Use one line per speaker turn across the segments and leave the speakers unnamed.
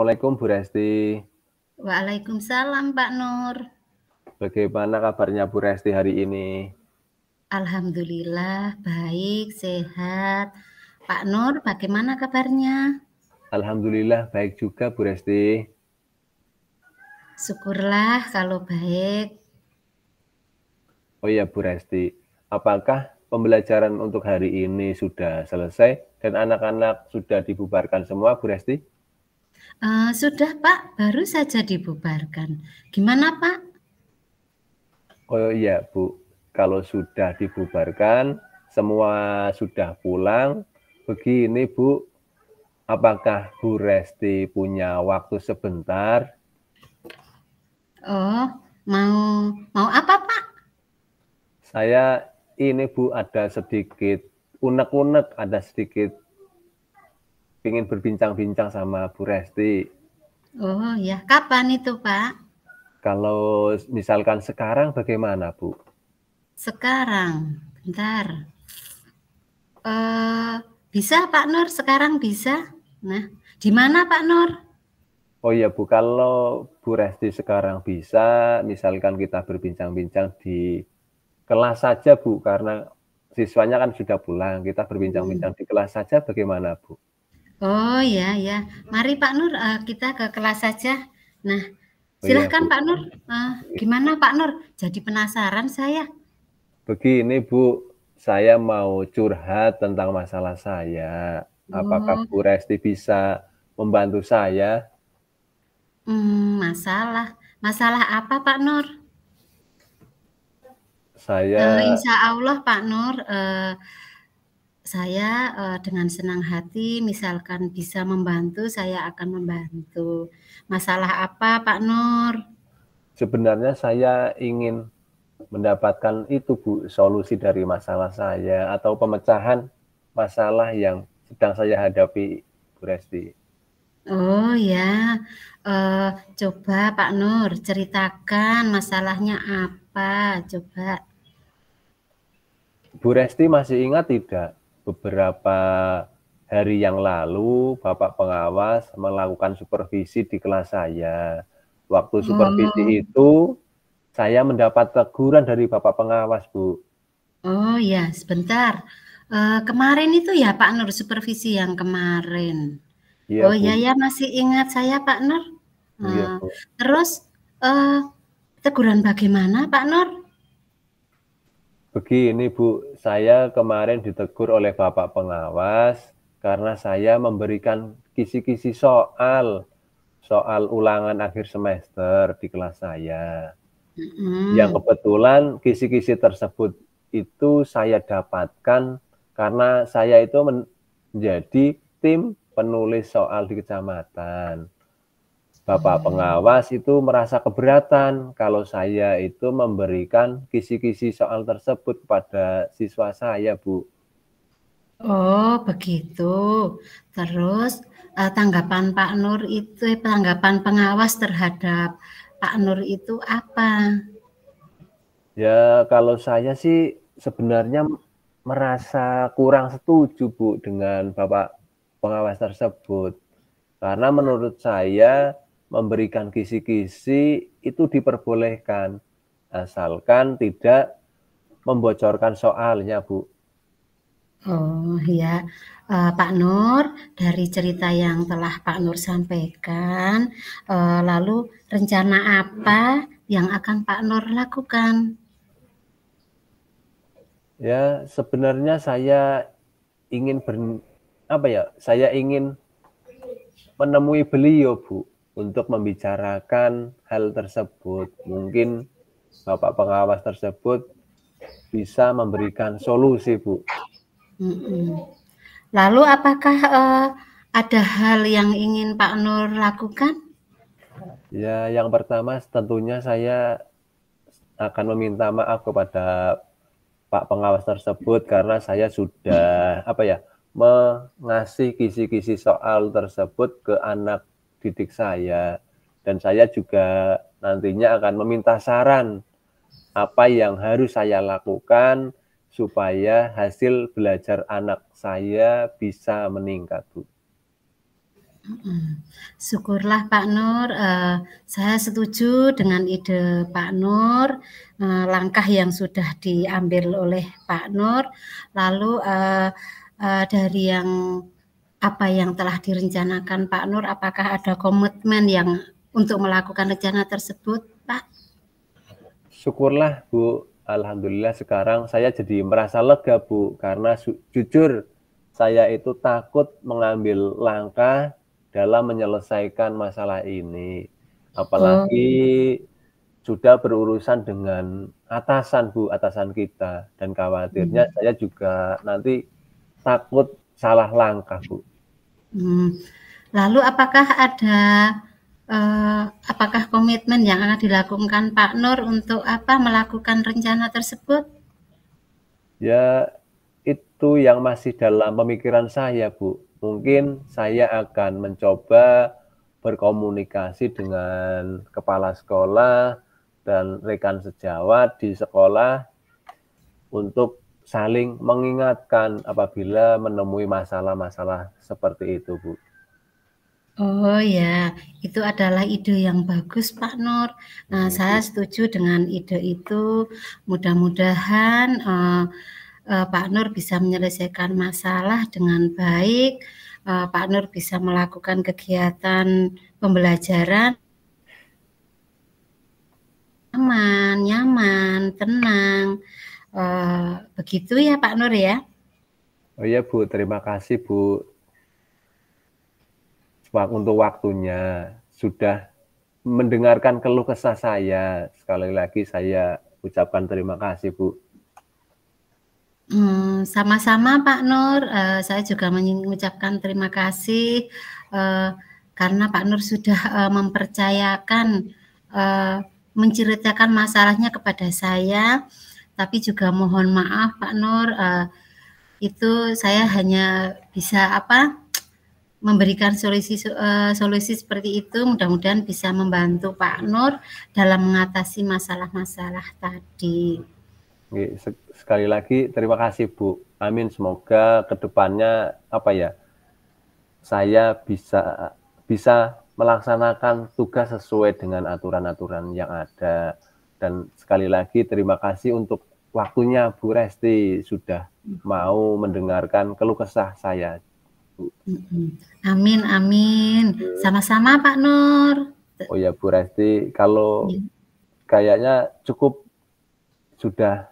Assalamualaikum Bu Resti.
Waalaikumsalam Pak Nur.
Bagaimana kabarnya Bu Resti hari ini?
Alhamdulillah baik, sehat. Pak Nur, bagaimana kabarnya?
Alhamdulillah baik juga Bu Resti.
Syukurlah kalau baik.
Oh iya Bu Resti, apakah pembelajaran untuk hari ini sudah selesai dan anak-anak sudah dibubarkan semua Bu Resti?
Sudah Pak, baru saja dibubarkan. Gimana Pak?
Oh iya Bu, kalau sudah dibubarkan, semua sudah pulang, begini Bu, apakah Bu Resti punya waktu sebentar?
Oh, mau apa Pak?
Saya ini Bu ada sedikit unek-unek, ada sedikit ingin berbincang-bincang sama Bu Resti.
Oh ya, kapan itu Pak?
Kalau misalkan sekarang bagaimana Bu?
Sekarang, bentar. Bisa Pak Nur, sekarang bisa. Nah, di mana Pak Nur?
Oh iya Bu, kalau Bu Resti sekarang bisa, misalkan kita berbincang-bincang di kelas saja Bu, karena siswanya kan sudah pulang, kita berbincang-bincang di kelas saja bagaimana Bu?
Oh ya ya, mari Pak Nur, kita ke kelas saja. Nah,
Oh iya
silahkan
Bu,
Pak Nur, gimana Pak Nur? Jadi penasaran saya.
begini Bu, saya mau curhat tentang masalah saya. Apakah
Oh,
Bu Resti bisa membantu saya?
masalah apa Pak Nur?
Saya
Insya Allah Pak Nur, saya dengan senang hati misalkan bisa membantu, saya akan membantu. Masalah apa Pak Nur?
sebenarnya saya ingin mendapatkan itu Bu, solusi dari masalah saya atau pemecahan masalah yang sedang saya hadapi Bu Resti.
Oh ya, eee, coba Pak Nur ceritakan masalahnya apa, coba?
Bu Resti masih ingat tidak beberapa hari yang lalu Bapak pengawas melakukan supervisi di kelas saya. Waktu supervisi
Oh
itu saya mendapat teguran dari Bapak pengawas Bu.
oh ya sebentar, kemarin itu ya Pak Nur supervisi yang kemarin?
Iya
Oh
Bu,
ya ya masih ingat saya Pak Nur,
iya
eee,
Bu.
terus, eee, teguran bagaimana Pak Nur?
Begini Bu, saya kemarin ditegur oleh Bapak pengawas karena saya memberikan kisi-kisi soal ulangan akhir semester di kelas saya. Yang
Mhm.
kebetulan kisi-kisi tersebut itu saya dapatkan karena saya itu menjadi tim penulis soal di kecamatan. Bapak
Oh.
pengawas itu merasa keberatan kalau saya itu memberikan kisi-kisi soal tersebut kepada siswa saya, Bu.
Oh, begitu. Terus, tanggapan Pak Nur itu tanggapan pengawas terhadap Pak Nur itu apa?
Ya, kalau saya sih sebenarnya merasa kurang setuju, Bu, dengan Bapak pengawas tersebut. Karena menurut saya memberikan kisi-kisi itu diperbolehkan, asalkan tidak membocorkan soalnya, Bu.
Oh, ya, Pak Nur, dari cerita yang telah Pak Nur sampaikan, lalu rencana apa yang akan Pak Nur lakukan?
Ya, sebenarnya saya ingin apa ya, saya ingin menemui beliau, Bu, untuk membicarakan hal tersebut. Mungkin Bapak pengawas tersebut bisa memberikan solusi, Bu.
Mhm. Lalu apakah, ada hal yang ingin Pak Nur lakukan?
Ya, yang pertama tentunya saya akan meminta maaf kepada Pak pengawas tersebut karena saya sudah apa ya, mengasih kisi-kisi soal tersebut ke anak didik saya. Dan saya juga nantinya akan meminta saran apa yang harus saya lakukan supaya hasil belajar anak saya bisa meningkat, Bu.
Syukurlah Pak Nur, saya setuju dengan ide Pak Nur, langkah yang sudah diambil oleh Pak Nur, lalu, dari yang apa yang telah direncanakan Pak Nur, apakah ada komitmen yang untuk melakukan rencana tersebut, Pak?
Syukurlah Bu, alhamdulillah sekarang saya jadi merasa lega Bu, karena jujur saya itu takut mengambil langkah dalam menyelesaikan masalah ini.
Oh,
Apalagi sudah berurusan dengan atasan Bu, atasan kita, dan khawatirnya
mmm,
saya juga nanti takut salah langkah Bu.
mmm. Lalu apakah komitmen yang akan dilakukan Pak Nur untuk melakukan rencana tersebut?
Ya, itu yang masih dalam pemikiran saya, Bu. Mungkin saya akan mencoba berkomunikasi dengan kepala sekolah dan rekan sejawat di sekolah untuk saling mengingatkan apabila menemui masalah-masalah seperti itu, Bu.
Oh ya, itu adalah ide yang bagus Pak Nur. Saya setuju dengan ide itu. Mudah-mudahan, Pak Nur bisa menyelesaikan masalah dengan baik, Pak Nur bisa melakukan kegiatan pembelajaran aman, nyaman, tenang, begitu ya Pak Nur ya?
Oh iya, Bu, terima kasih, Bu, untuk waktunya. Sudah mendengarkan keluh kesah saya. Sekali lagi saya ucapkan terima kasih, Bu.
Sama-sama Pak Nur, saya juga mengucapkan terima kasih, karena Pak Nur sudah, mempercayakan, menceritakan masalahnya kepada saya, tapi juga mohon maaf Pak Nur, itu saya hanya bisa memberikan solusi seperti itu, mudah-mudahan bisa membantu Pak Nur dalam mengatasi masalah-masalah tadi.
Sekali lagi terima kasih, Bu. Amin, semoga kedepannya saya bisa bisa melaksanakan tugas sesuai dengan aturan-aturan yang ada. Dan sekali lagi terima kasih untuk waktunya Bu Resti sudah mau mendengarkan keluh kesah saya, Bu.
Amin amin. Sama-sama Pak Nur.
Oh ya Bu Resti, kalau
Ya.
kayaknya cukup sudah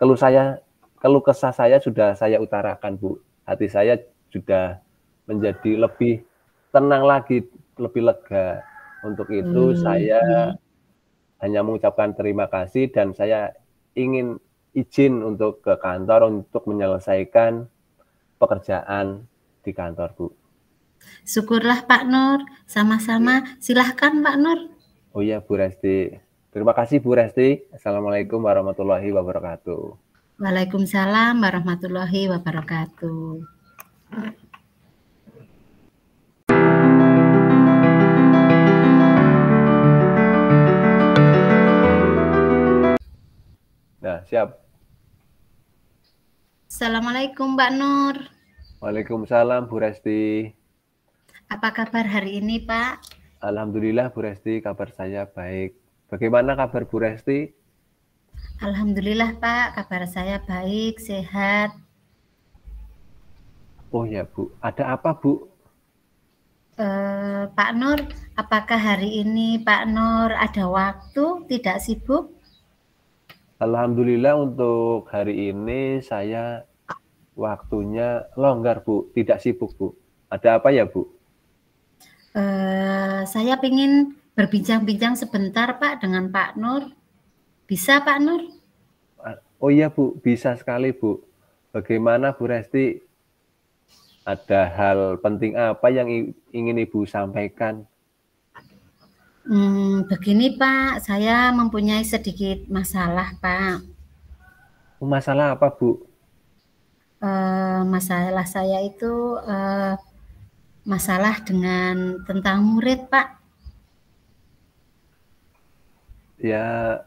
keluh kesah saya sudah saya utarakan, Bu. Hati saya sudah menjadi lebih tenang lagi, lebih lega. Untuk itu
Iya.
saya hanya mengucapkan terima kasih dan saya ingin izin untuk ke kantor untuk menyelesaikan pekerjaan di kantor, Bu.
Syukurlah Pak Nur, sama-sama. Silahkan Pak Nur.
Oh iya Bu Resti. Terima kasih Bu Resti. Assalamualaikum warahmatullahi wabarakatuh.
Waalaikumsalam warahmatullahi wabarakatuh.
Nah, siap.
Assalamualaikum Mbak Nur.
Waalaikumsalam Bu Resti.
Apa kabar hari ini Pak?
Alhamdulillah Bu Resti, kabar saya baik. Bagaimana kabar Bu Resti?
Alhamdulillah Pak, kabar saya baik, sehat.
Oh ya Bu, ada apa Bu?
Pak Nur, apakah hari ini Pak Nur ada waktu, tidak sibuk?
Alhamdulillah untuk hari ini saya waktunya longgar Bu, tidak sibuk Bu. Ada apa ya Bu?
Saya ingin berbincang-bincang sebentar Pak dengan Pak Nur. Bisa Pak Nur?
Oh iya Bu, bisa sekali Bu. Bagaimana Bu Resti? Ada hal penting apa yang ingin Ibu sampaikan?
Begini Pak, saya mempunyai sedikit masalah Pak.
Masalah apa Bu?
Masalah saya itu masalah dengan tentang murid Pak.
Ya,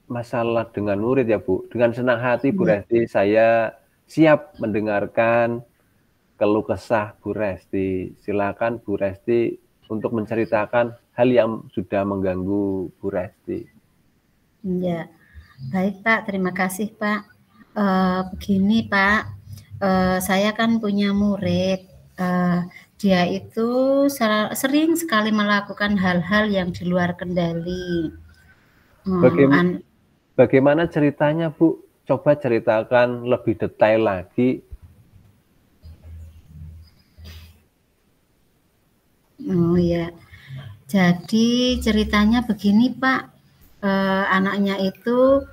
masalah dengan murid ya Bu. Dengan senang hati Bu
Iya.
Resti, saya siap mendengarkan keluh kesah Bu Resti. Silakan Bu Resti untuk menceritakan hal yang sudah mengganggu Bu Resti.
Ya, baik Pak, terima kasih Pak. Begini Pak, saya kan punya murid, dia itu sering sekali melakukan hal-hal yang di luar kendali.
Bagaimana ceritanya Bu? Coba ceritakan lebih detail lagi.
Oh ya, jadi ceritanya begini Pak, anaknya itu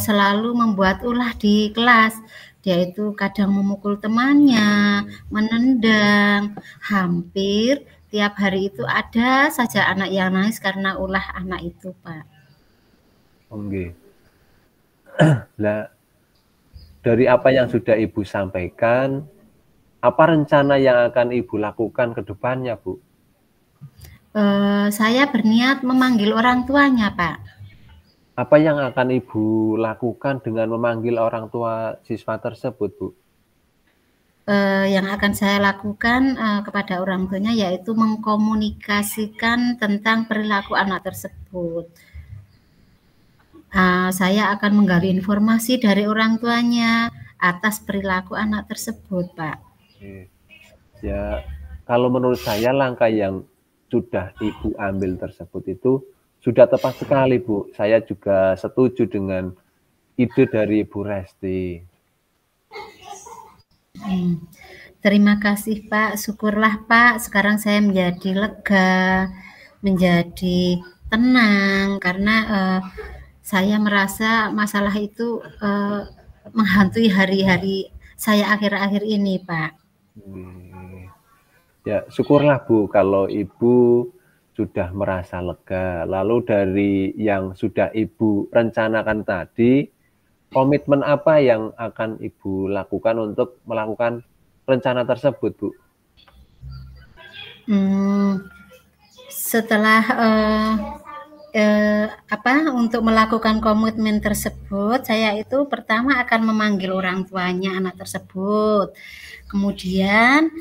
selalu membuat ulah di kelas. Dia itu kadang memukul temannya, menendang, hampir tiap hari itu ada saja anak yang nangis karena ulah anak itu Pak.
Oke. Nah, dari apa yang sudah Ibu sampaikan, apa rencana yang akan Ibu lakukan ke depannya, Bu?
Saya berniat memanggil orang tuanya, Pak.
Apa yang akan Ibu lakukan dengan memanggil orang tua siswa tersebut, Bu?
Yang akan saya lakukan kepada orang tuanya yaitu mengkomunikasikan tentang perilaku anak tersebut. Saya akan menggali informasi dari orang tuanya atas perilaku anak tersebut, Pak.
Ya, kalau menurut saya langkah yang sudah Ibu ambil tersebut itu sudah tepat sekali, Bu. Saya juga setuju dengan ide dari Bu Resti.
Terima kasih, Pak. Syukurlah, Pak. Sekarang saya menjadi lega, menjadi tenang karena saya merasa masalah itu menghantui hari-hari saya akhir-akhir ini, Pak.
Ya, syukurlah Bu kalau Ibu sudah merasa lega. Lalu dari yang sudah Ibu rencanakan tadi, komitmen apa yang akan Ibu lakukan untuk melakukan rencana tersebut, Bu?
Setelah untuk melakukan komitmen tersebut, saya itu pertama akan memanggil orang tuanya anak tersebut. Kemudian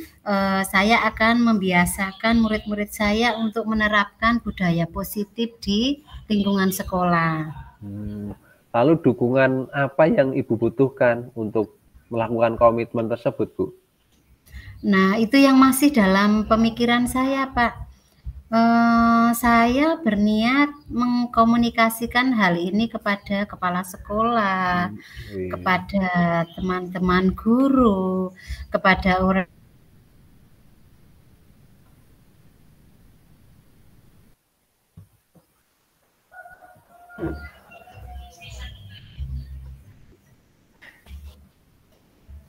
saya akan membiasakan murid-murid saya untuk menerapkan budaya positif di lingkungan sekolah.
Lalu dukungan apa yang Ibu butuhkan untuk melakukan komitmen tersebut, Bu?
Nah, itu yang masih dalam pemikiran saya, Pak. Saya berniat mengkomunikasikan hal ini kepada kepala sekolah, kepada teman-teman guru, kepada orang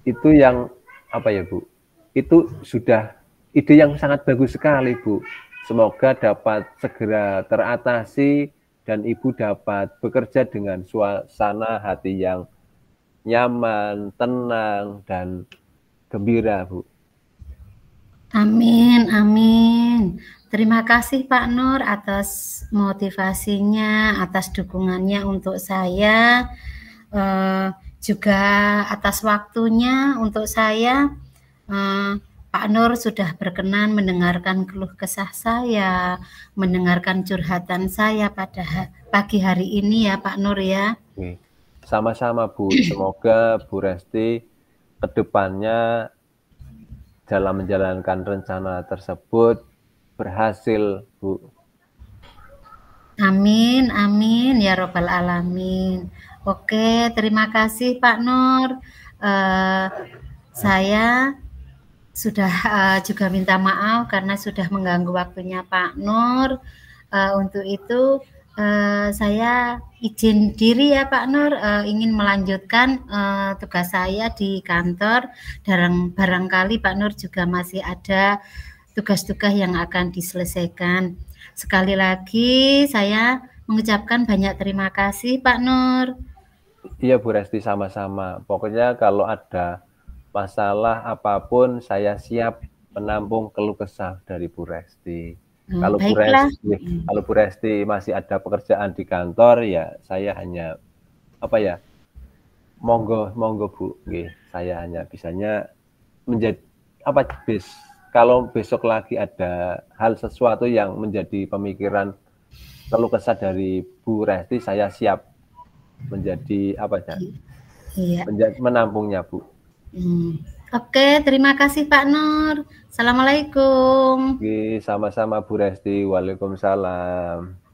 Itu yang apa ya, Bu? Itu sudah ide yang sangat bagus sekali, Bu. Semoga dapat segera teratasi dan Ibu dapat bekerja dengan suasana hati yang nyaman, tenang, dan gembira, Bu.
Amin, amin. Terima kasih Pak Nur atas motivasinya, atas dukungannya untuk saya, juga atas waktunya untuk saya. Pak Nur sudah berkenan mendengarkan keluh kesah saya, mendengarkan curhatan saya pada pagi hari ini ya Pak Nur ya.
Sama-sama Bu, semoga Bu Resti kedepannya dalam menjalankan rencana tersebut berhasil, Bu.
Amin, amin ya robbal alamin. Oke, terima kasih Pak Nur. Saya sudah juga minta maaf karena sudah mengganggu waktunya Pak Nur. Untuk itu saya izin diri ya Pak Nur, ingin melanjutkan tugas saya di kantor. Dan barangkali Pak Nur juga masih ada tugas-tugas yang akan diselesaikan. Sekali lagi saya mengucapkan banyak terima kasih Pak Nur.
Iya Bu Resti, sama-sama. Pokoknya kalau ada masalah apapun saya siap menampung keluh kesah dari Bu Resti. Kalau Bu Resti masih ada pekerjaan di kantor ya saya hanya monggo Bu, saya hanya bisanya menjadi apa kalau besok lagi ada hal sesuatu yang menjadi pemikiran keluh kesah dari Bu Resti, saya siap menjadi apa ya?
Iya.
Menampungnya, Bu.
Oke, terima kasih Pak Nur. Assalamualaikum.
Oke, sama-sama Bu Resti. Waalaikumsalam.